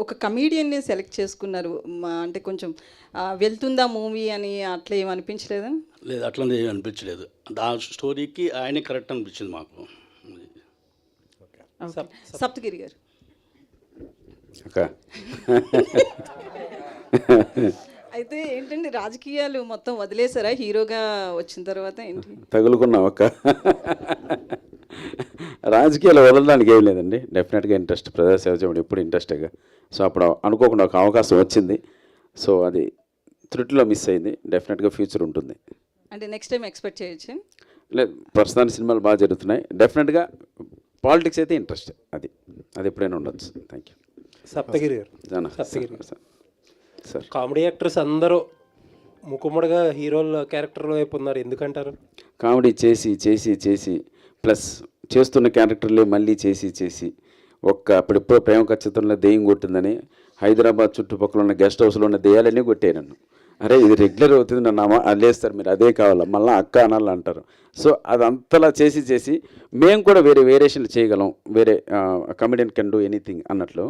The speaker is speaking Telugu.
ఒక కమీడియన్‌ని సెలెక్ట్ చేసుకున్నారు. అంటే కొంచెం వెళ్తుందా మూవీ అని అట్లా ఏమి అనిపించలేదా? లేదు, అట్లనే ఏమీ అనిపించలేదు. ఆ స్టోరీకి ఆయనే కరెక్ట్ అనిపించింది మాకు. ఓకే. సప్తగిరి గారు. ఓకే. అయితే ఏంటండి రాజకీయాలు మొత్తం వదిలేసారా హీరోగా వచ్చిన తర్వాత ఏంటి? తగులుకున్నాం ఒక్క రాజకీయాలు వదలడానికి ఏం లేదండి. డెఫినెట్గా ఇంట్రెస్ట్, ప్రజాసేవ చేయడం ఎప్పుడు ఇంట్రెస్టేగా. సో అప్పుడు అనుకోకుండా ఒక అవకాశం వచ్చింది. సో అది త్రుటిలో మిస్ అయింది. డెఫినెట్గా ఫ్యూచర్ ఉంటుంది. అంటే నెక్స్ట్ టైం ఎక్స్పెక్ట్ చేయొచ్చు. లేదు, ప్రస్తుతానికి సినిమాలు బాగా జరుగుతున్నాయి. డెఫినెట్గా పాలిటిక్స్ అయితే ఇంట్రెస్ట్, అది అది ఎప్పుడైనా ఉండొచ్చు. Thank you. సప్తగిరి గారు. సప్తగిరి సార్. కామెడీ యాక్టర్స్ అందరూ ముక్కుమ్మడిగా హీరోల క్యారెక్టర్ల వైపు ఉన్నారు, ఎందుకంటారు? కామెడీ చేసి చేసి చేసి ప్లస్ చేస్తున్న క్యారెక్టర్లే మళ్ళీ చేసి చేసి అప్పుడెప్పుడో ప్రేమ ఖచ్చితంలో దెయ్యం కొట్టిందని హైదరాబాద్ చుట్టుపక్కల ఉన్న గెస్ట్ హౌస్లో ఉన్న దెయ్యాలన్నీ కొట్టాయి నన్ను. అరే ఇది రెగ్యులర్ అవుతుంది, నన్ను లేస్తారు, మీరు అదే కావాలా, మళ్ళీ అక్క అనాలి అంటారు. సో అదంతలా చేసి చేసి మేము కూడా వేరే వేరియేషన్లు చేయగలం, వేరే కమెడియన్ కెన్ డూ ఎనీథింగ్ అన్నట్లు